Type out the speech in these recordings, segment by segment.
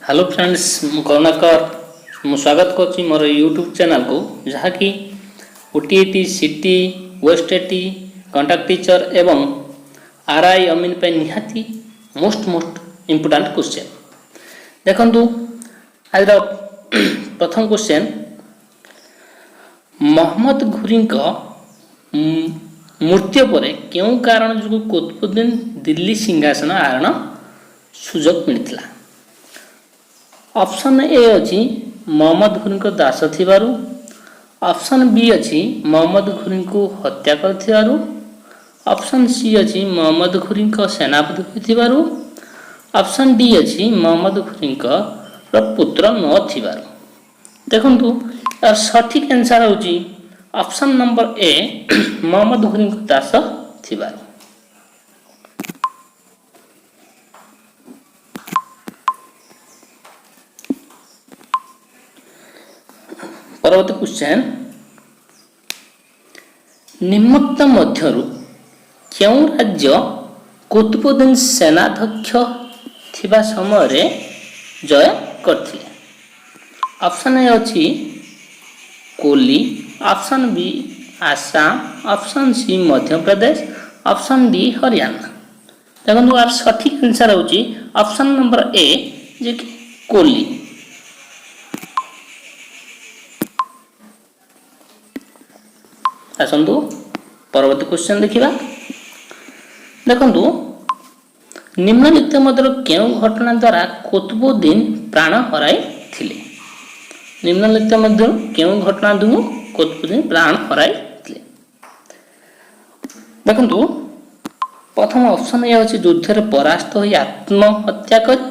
Hello friends मु करुणाकर मु स्वागत करुँच मोर यूट्यूब चैनल को जहाँकि ओटीईटी सीटी ओएसटीटी कंडक्ट टीचर एवं आरआई अमीन पे निहाती मोस्ट इम्पोर्टेंट क्वेश्चन देखंतु आज प्रथम क्वेश्चन मोहम्मद घुरी मृत्यु पर क्यों कारण जो कुतुबुद्दीन दिल्ली सिंहासन आरोहण सुजोग मिलता। ऑप्शन ए अच्छी मोहम्मद घुरी दास थिबारु, ऑप्शन बी अच्छी मोहम्मद घुरी को हत्या कर, ऑप्शन सी अच्छी मोहम्मद घुरी सेनापति होइथिबारु, ऑप्शन डी अच्छी मोहम्मद घुरी पुत्र न थिबारु। देखंतु यार सठिक आंसर होची ऑप्शन नंबर ए मोहम्मद घुरी दास थिबारु। परवर्ती क्वेश्चन निम्नलिखित मध्यरु क्यों राज्य कुतुबुद्दीन सेनाध्यक्ष थिबा समय रे जय करथिले। ऑप्शन ए अछि कोली, option B Assam, option C Madhya Pradesh, option D Haryana. देखो यार सठिक आंसर होची ऑप्शन नंबर ए जे कि कोली। आसंतु परवर्ती क्वेश्चन देखिबा। देखंतु निम्नलिखित मध्य केउं घटना द्वारा कुतुबुद्दीन प्राण हराई थिले। निम्नलिखित मध्य केउं घटना द्वारा कुतुबुद्दीन प्राण हराई थिले। देखंतु प्रथम ऑप्शन ए अछि युद्ध रे परास्त होई आत्महत्या कर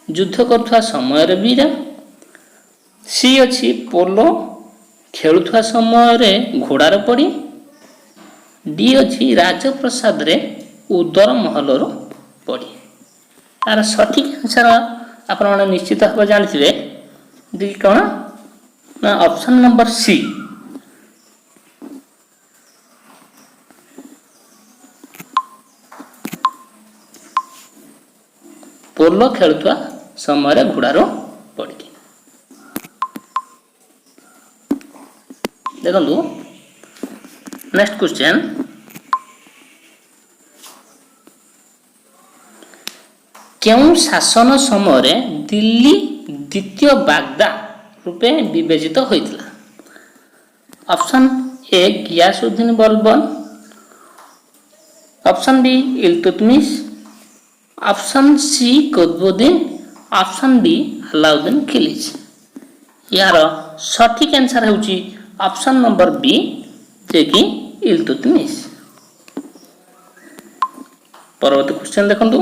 युद्ध करथुवा समय रे वीर। सी अछि पोलो खेलुथुवा समय रे घोड़ार पड़ी। डी अच्छी राजप्रसाद रे उदर महल पड़ी। तार सठिक आंसर आपण निश्चित भाव जानते डी कौन ना ऑप्शन नंबर सी पोलो खेलुथुवा समय घोड़ार पड़ी। देखो नेक्स्ट क्वेश्चन क्यों शासन समय दिल्ली द्वितीय बागदा रूपे विवेचित होइतिला। Option A Ghiyasuddin Balban, option B Iltutmish, option C Qutbuddin, option D Alauddin Khilji. यार सठिक आंसर होची ऑप्शन नंबर बी जे कि इल्तुतमिश। परवर्ती क्वेश्चन देखंतु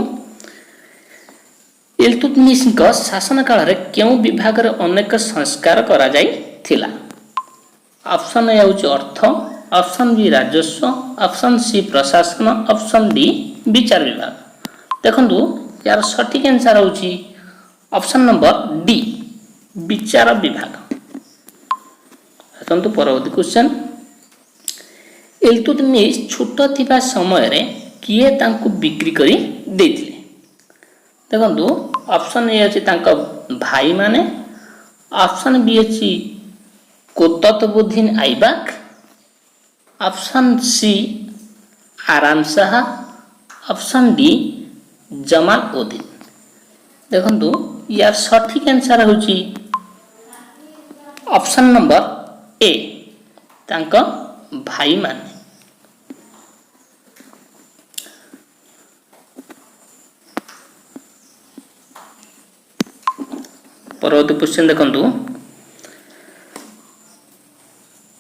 इल्तुतमिश शासन काल रे क्यों विभाग रे अनेक संस्कार करा जाई थिला। ऑप्शन ए होची अर्थ, ऑप्शन बी राजस्व, ऑप्शन सी प्रशासन, ऑप्शन डी विचार विभाग। देखंतु यार सठिक आंसर होची ऑप्शन नंबर डी विचार विभाग। आसंतु परवर्ती क्वेश्चन इल्तुतमिश छोट थिबा समय रे किए तांको बिक्री करी देथिले। देखंतु ऑप्शन ए अछि तांको भाई माने, ऑप्शन बी अछि कुतुबुद्दीन ऐबक, ऑप्शन सी आराम शाह, ऑप्शन डी जमाल उद्दीन। देखंतु यार सठिक आंसर होची ऑप्शन नंबर ए तांको भाई माने। परवर्ती क्वेश्चन देखंतु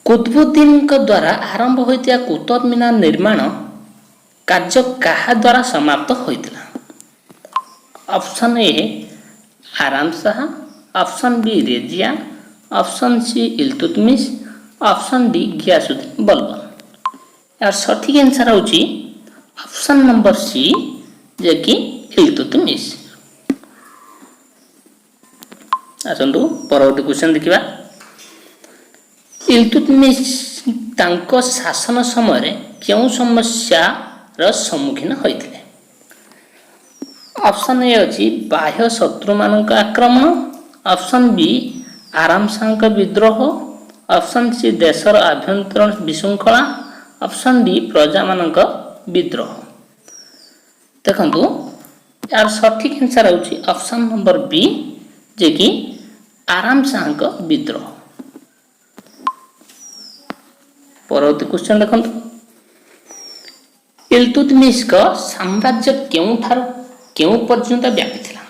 कुतुबुद्दीन द्वारा आरंभ होइतिया कुतुब मीनार निर्माण कार्य कहा द्वारा समाप्त होइतिला। Option A Aram Shah, option B Razia, option C Iltutmish, option D Ghiyasuddin Balban. यार सठिक आंसर होची ऑप्शन नंबर सी जे कि इल्तुतमिश। आसंतु परवर्ती क्वेश्चन देखिबा। इल्तुतमिश तांको शासन समय क्यों समस्या रो सम्मुखीन होइथिले। ऑप्शन ए अछि बाह्य शत्रु मानक आक्रमण, ऑप्शन बी आराम शाहଙ୍କ विद्रोह, ऑप्शन सी देशर आभ्यंतरण विशृंखला, ऑप्शन डी प्रजा मानक विद्रोह। देखंतु यार सठिक आंसर होछि ऑप्शन नंबर बी जे कि आराम शाहଙ୍କ विद्रोह। परवर्ती क्वेश्चन देखंतु इल्तुतमिश का साम्राज्य केउं पर्यंत व्यापीथिला।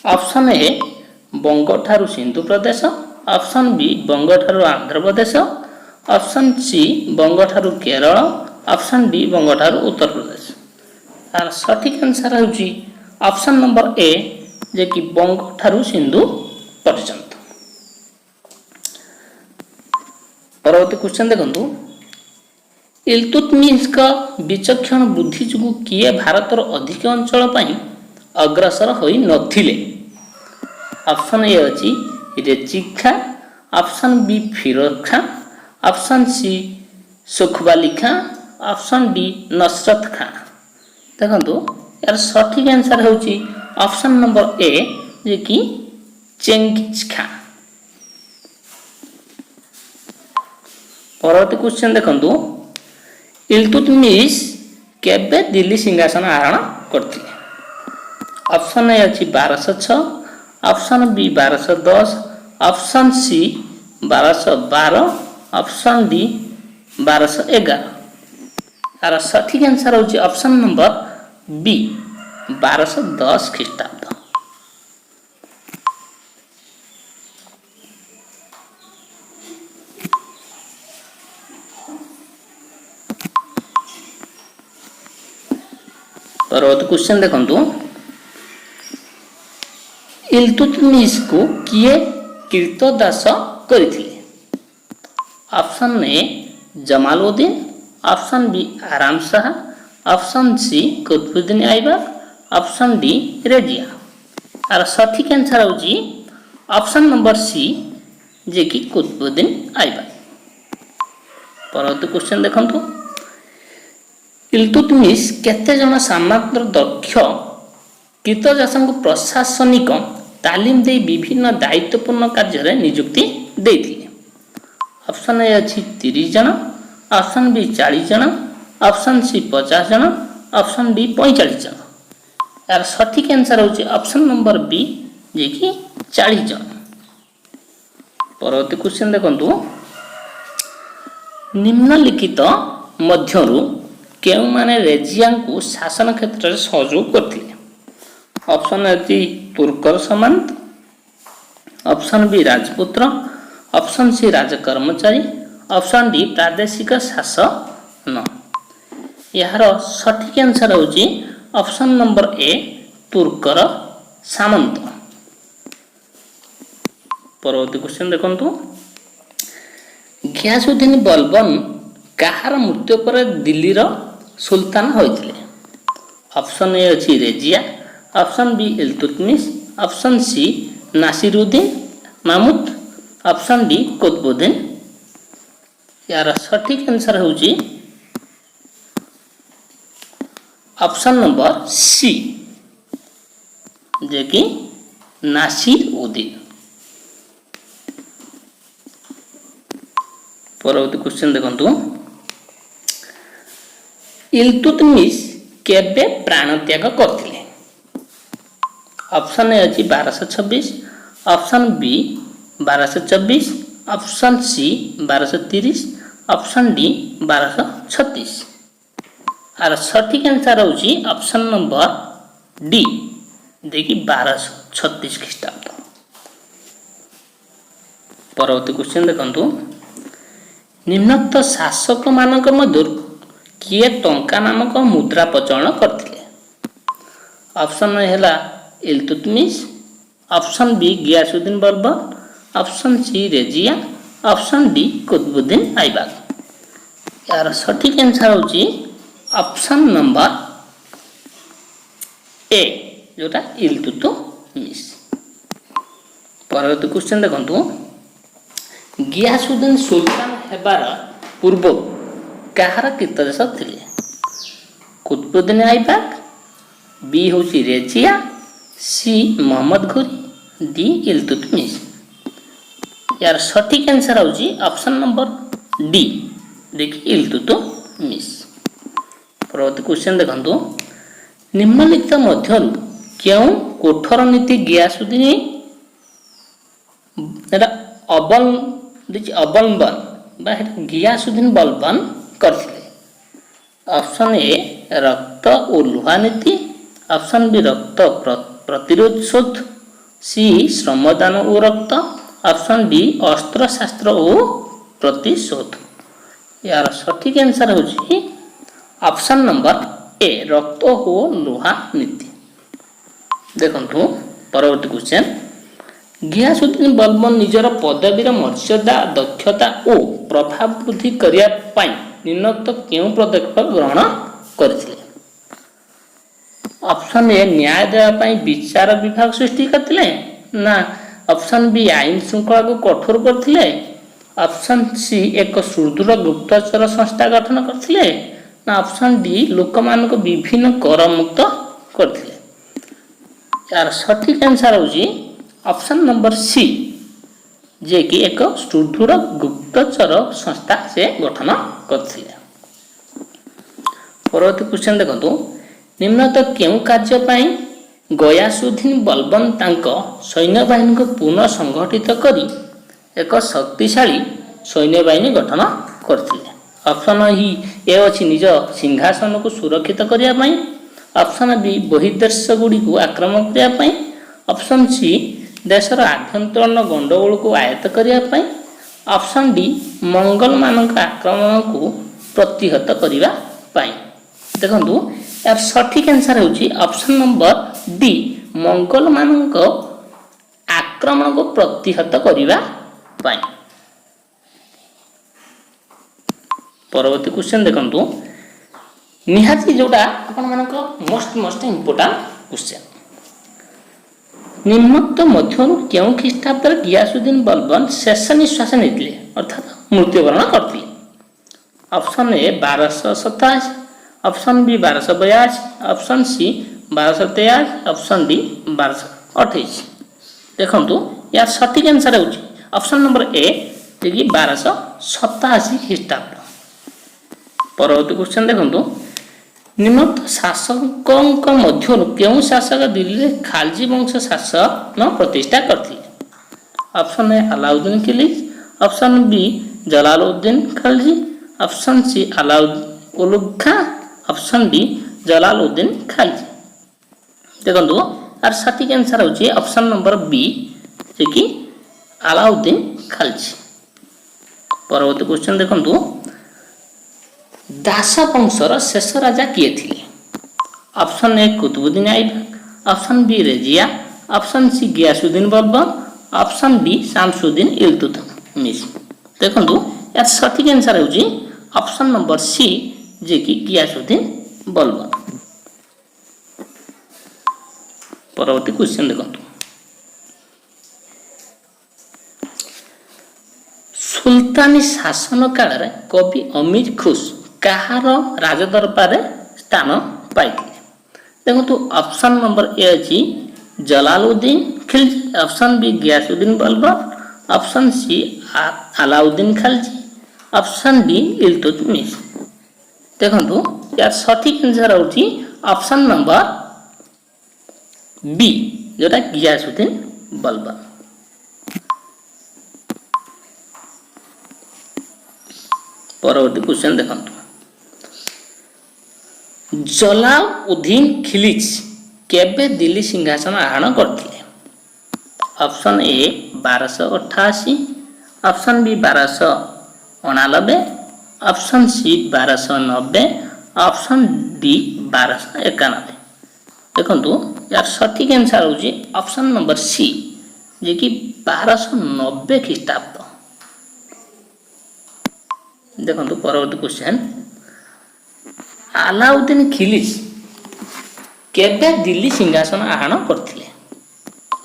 ऑप्शन ए बंग ठारू सिंधु प्रदेश, ऑप्शन बी बंग ठारू आंध्र प्रदेश, ऑप्शन सी बंग ठारू केरल, ऑप्शन डी बंग ठारू उत्तर प्रदेश। तार सठिक आंसर होची ऑप्शन नंबर ए जे कि बंग ठारू सिंधु पर्यंत। परवर्ती क्वेश्चन देखंतु इल्तुतमिश का विचक्षण बुद्धि जुगु किए भारतर अधिक अंचल पई अग्रसर होई नथिले। ऑप्शन ए अछि रेचिक खां, ऑप्शन बी फिरोज खां, ऑप्शन सी सुखवाली खां, ऑप्शन डी नसरत खां। देखंतु यार सठिक आंसर होची ऑप्शन नंबर ए जे कि चेंगिज खां। परवर्ती क्वेश्चन देखंतु इल्तुतमिश केबे दिल्ली सिंहासन आरोहण करथिले। ऑप्शन ए अछि 1206, option B 1210, option C 1212, option D 1211। तार सठिक आंसर होची ऑप्शन नंबर बी 1210 ख्रीष्टाब्द। परवर्ती क्वेश्चन देखंतु इल्तुतमिश को किए कीर्तदास करथिले। Option A Jamaluddin, option B Aram Shah, option C Qutbuddin Aibak, option D Razia. आर सठिक आंसर होची ऑप्शन नंबर सी जे कि कुतुबुद्दीन ऐबक। परवर्ती क्वेश्चन देखंतु इल्तुतमिश केते जन सामंत दक्ष कीर्तदासଙ୍କୁ प्रशासनिक तालीम दे विभिन्न दायित्वपूर्ण कार्य नियुक्ति देथिले। ऑप्शन ए अछि 30 जन, ऑप्शन बी 40 जन, ऑप्शन सी 50 जन, ऑप्शन डी 45 जन। यार सठिक आंसर होची ऑप्शन नंबर बी जे कि 40 जन। परवर्ती क्वेश्चन देखंतु निम्नलिखित मध्यरु केउ माने रेजिया को शासन क्षेत्र में सहयोग करथिले। ऑप्शन ए तुर्कर सामंत, ऑप्शन बी राजपुत्र, ऑप्शन सी राजकर्मचारी, ऑप्शन डी प्रादेशिक शासन। यार सठिक आंसर होची ऑप्शन नंबर ए तुर्कर सामंत। परवर्ती क्वेश्चन देखंतु घियासुद्दीन बलबन कहार मृत्यु पर दिल्ली रो सुल्तान होइथिले। ऑप्शन ए अछि Razia, option B Iltutmish, option C Nasiruddin Mahmud, option D Qutbuddin. यार सठिक आंसर होची ऑप्शन नंबर सी जे कि नासिरुद्दीन। परवर्ती क्वेश्चन देखंतु इल्तुतमिश केबे प्राण त्याग करथिले। ऑप्शन ए अछि 1226, option B 1224, option C 1230, option D 1236। आर सठिक आंसर होची ऑप्शन नंबर डी देखि 1236 ख्रीष्टाब्द। परवर्ती क्वेश्चन देखंतु निम्नोक्त शासक मानक मध्य किए टंका नामक मुद्रा प्रचलन करथिले। ऑप्शन ए हैला Iltutmish, option B Ghiyasuddin Balban, option C Razia, option D Qutbuddin Aibak. यार सठिक आंसर होची ऑप्शन नंबर ए जोटा इल्तुतमिश। परवर्ती क्वेश्चन देखंतु घियासुद्दीन सुल्तान हेबार पूर्व कहार कीर्तदास थिले। कुतुबुद्दीन ऐबक, बी हूँ रेजिया, सी मोहम्मद घोरी, डी इल्तुतमिश। यार सठिक आंसर हूँ ऑप्शन नंबर डी देखिए इल्तुतमिश। परवर्ती क्वेश्चन देखंतु निम्नलिखित मध्यरु क्यों कोठर नीति गियासुद्दीन एटा अवलंबन बा गियासुद्दीन बलबन करथिले। ऑप्शन ए रक्त और लुहा नीति, ऑप्शन बी रक्त प्रतिरोध शोध, सी श्रमदान और रक्त, ऑप्शन डी अस्त्र शास्त्र और प्रतिशोध। यार सठिक आंसर हूँ ऑप्शन नंबर ए रक्त और लुहा नीति। देखंतु परवर्ती क्वेश्चन गियासुद्दीन बलबन निजर पदवीर मर्यादा दक्षता और प्रभाव वृद्धि करिया पाई निम्नलिखित केउं पदक्षेप ग्रहण करथिले। ऑप्शन ए न्याय देवा पाई विचार विभाग सृष्टि करथिले ना, ऑप्शन बी आईन श्रृंखला को कठोर करथिले, ऑप्शन सी एक सुदृढ़ गुप्तचर संस्था गठन करथिले ना, ऑप्शन डी लोक मानक विभिन्न कर मुक्त करथिले। यार सठिक आंसर हूँ ऑप्शन नंबर सी जे कि एक सुदृढ़ गुप्तचर संस्था से गठन करथिले। परवर्ती क्वेश्चन देखंतु निम्नलिखित केउं कार्य पाई गयासुद्दीन बलबन तांको सैन्य बाहिनी को पुनः संगठित करी एक शक्तिशाली सैन्य बाहिनी गठन करथिले। ऑप्शन ए अच्छी निज सिंहासन को सुरक्षित करिया पाई, ऑप्शन बी बहिर्देश गुड़ी को आक्रमण करिया पाई, ऑप्शन सी देशर आभ्यंतरण गंडगोल को आयत्त करिया पाई, ऑप्शन डी मंगल मानक आक्रमण को प्रतिहत करिवा पाई। देखंतु यार सठिक आंसर हूँ ऑप्शन नंबर डी मंगल मानक आक्रमण को प्रतिहत करिवा पाई। परवर्ती क्वेश्चन देखंतु निहाती जोटा आपण मानक मोस्ट इंपोर्टेंट क्वेश्चन निम्नलिखित मध्यरु केउं ख्रीष्टाब्दर गियासुद्दीन बलबन शेष निश्वास नेतिले अर्थात मृत्युवरण करथिले। Option A 1227, option B 1282, option C 1223, option D 1228। देखंतु यार सठिक आंसर हूँ ऑप्शन नंबर ए जे कि 1287 ख्रीष्टाब्द। परवर्ती क्वेश्चन देखंतु निम्नलिखित शासकों मध्यरु केउं शासक दिल्ली रे खालजी वंश शासन प्रतिष्ठा करथिले। Option A Alauddin Khilji, option B Jalaluddin Khilji, option C Alauddin Ulugh Khan, option D Jalaluddin Khilji. देखंतु यार सठिक आंसर हूँ ऑप्शन नंबर बी जे कि अलाउद्दीन खिलजी। परवर्ती क्वेश्चन देखंतु दास वंशर शेष राजा किए थिले। Option A Qutbuddin Aibak, option B Razia, option C Ghiyasuddin Balban, option D Shamsuddin Iltutmish. देखंतु यार सठिक आंसर हूँ ऑप्शन नंबर सी जे कि गियासुद्दीन बलबन। परवर्ती क्वेश्चन देखंतु सुल्तानी शासन काल रे कवि अमीर खुश कहार राजदरबार स्थान पाइथिले। देखंतु ऑप्शन नंबर ए अछि Jalaluddin Khilji, option B Ghiyasuddin Balban, option C Alauddin Khilji, option D Iltutmish. देखंतु यार सठिक आंसर हूँ ऑप्शन नंबर बी जोटा गियासुद्दीन बलबन। परवर्ती क्वेश्चन देखंतु जलालुद्दीन खिलजी केबे दिल्ली सिंहासन आहरण करथिले। Option A 1288, option B 1289, option C 1290, option D 1291। देखंतु यार सठिक आंसर हूँ ऑप्शन नंबर सी जे कि 1290 ख्रीष्टाब्द। देखंतु परवर्ती क्वेश्चन अलाउद्दीन खिलजी केबे दिल्ली सिंहासन आहरण करथिले।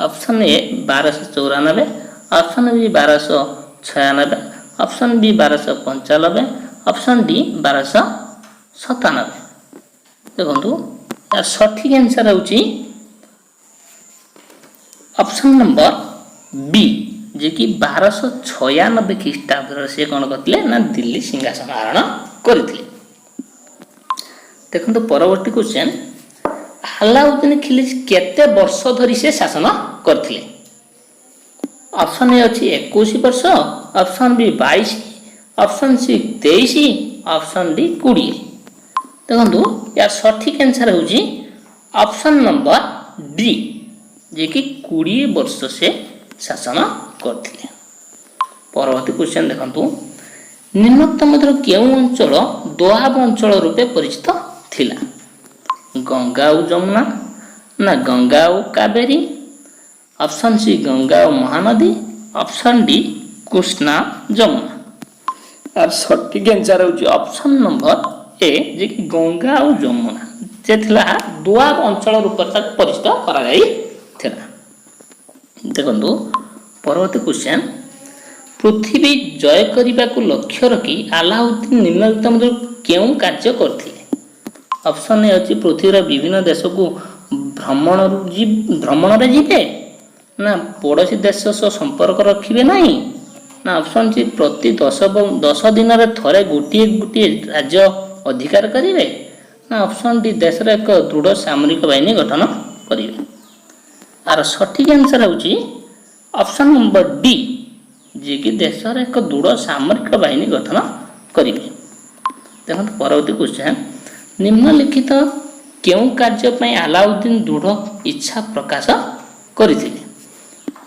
Option A 1294, option B 1296, option B 1295, option D 1297। देखंतु यार सठिक आंसर होची ऑप्शन नंबर बी जे कि 1296 ख्रीष्टाब्द से कौन करते ना दिल्ली सिंहासन आरोहण करते। देखो परवर्ती क्वेश्चन अलाउद्दीन खिलजी केते वर्ष धरी से शासन करथिले? ऑप्शन ए अछि 21 वर्ष, option B 22, option C 23, option D 20। देखो यार सठिक आंसर होची ऑप्शन नंबर डी जे कि 20 वर्ष से शासन करथिले। परवर्ती क्वेश्चन देखंतु निम्नोक्त मध्य केउ अंचल दोआब अंचल रूपे परिचित थिला? गंगा और जमुना ना गंगा और कावेरी, ऑप्शन सी गंगा और महानदी, ऑप्शन डी कृष्णा जमुना। और सठिक आंसर होची ऑप्शन नंबर ए जे कि गंगा और जमुना जे थिला दोआब अंचल रूपे परिचित करा जाई थिला। देखंतु परवर्ती क्वेश्चन पृथ्वी जय करने को लक्ष्य रखी अलाउद्दीन निम्नलिखित मध्य केउ कार्य करथिले? ऑप्शन ए अछि पृथ्वीर विभिन्न देश को भ्रमण रे जीवे ना पड़ोसी देश सह संपर्क रखिबे नहीं ना ऑप्शन सी प्रति 10 दिन रे थरे गोटे गोटे राज्य अधिकार करिवे ना ऑप्शन डी देश रे एक दृढ़ सामरिक बाहिनी गठन करिवे। आर सठिक आंसर होची ऑप्शन नंबर डी जे कि देश रे एक दृढ़ सामरिक बाहिनी गठन करिवे। देखो परवर्ती क्वेश्चन निम्नलिखित केउ कार्य पई अलाउद्दीन दृढ़ इच्छा प्रकाश करथिले?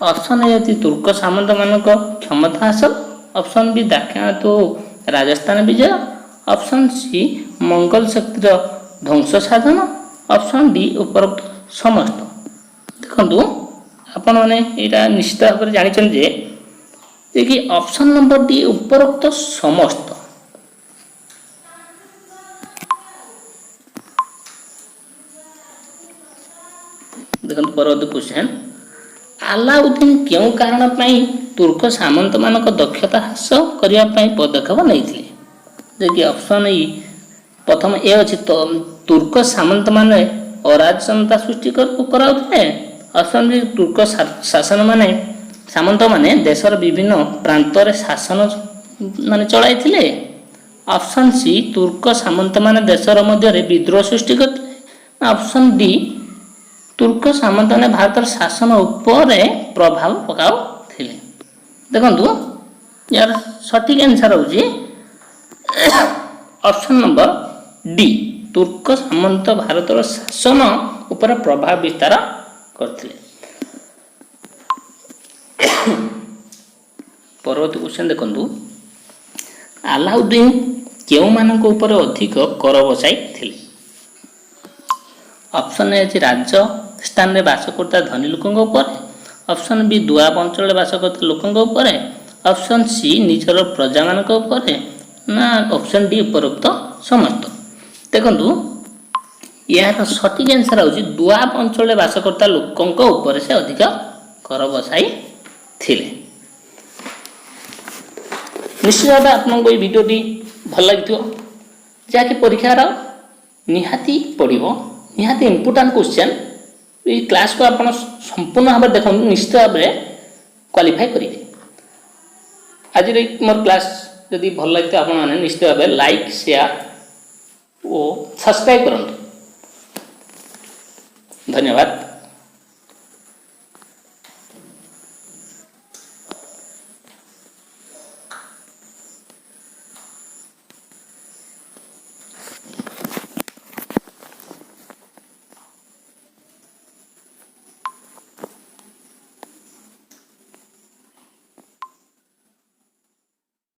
ऑप्शन ए अछि तुर्क सामंत मानक क्षमता हासिल, ऑप्शन बी दाक्षिणात्य राजस्थान विजय, ऑप्शन सी मंगल शक्तिर ध्वंस साधन, ऑप्शन डी उपरोक्त समस्त। देखंतु आपण माने एटा निश्चित भाव में जानिछन जे कि ऑप्शन नंबर डी उपरोक्त समस्त। देखो परवर्ती क्वेश्चन अलाउद्दीन क्यों कारण पई तुर्क सामंत मानक दक्षता ह्रास करिया पई पदक्षेप नैथिले? जे ऑप्शन ई प्रथम ए अछि तो तुर्क सामंत माने अराजकता सृष्टि कराउथिले, ऑप्शन बी तुर्क शासन माने सामंत माने देशर विभिन्न प्रांत रे शासन माने चलाइथिले, ऑप्शन सी तुर्क सामंत माने देशर मध्य रे विद्रोह सृष्टि करथिले, ऑप्शन डी तुर्क सामंत माने भारत शासन उपरे प्रभाव पकाउथिले। देखंतु यार सठिक आंसर होची ऑप्शन नंबर डी तुर्क सामंत भारतर शासन उपर प्रभाव विस्तार करथिले। परवर्ती क्वेश्चन देखंतु अलाउद्दीन केउ मानक उपर अधिक कर बसाई थिले? ऑप्शन ए अछि राजस्थान रे बास करता धनी लोकंक उपर, ऑप्शन बी दुआब अंचल बास करता लोकंक उपर, ऑप्शन सी निजर प्रजा मानक उपर ना ऑप्शन डी उपरोक्त समस्त। देखंतु यार सठिक आंसर होची दुआब अंचल बास करता लोकंक उपर से अधिक कर बसाई थिले। निश्चित भाव आपको ये भिडियोटी भल लगी जहाँकि परीक्षार निहाती पड़ो निहाती इम्पोर्टाट क्वेश्चन ये क्लास को आप संपूर्ण भाव देखो निश्चित भाव क्वालिफाई करेंगे। आज मोर क्लास जदि भल लगी आप निश्चित भाव लाइक शेयर और सब्सक्राइब करूँ। धन्यवाद।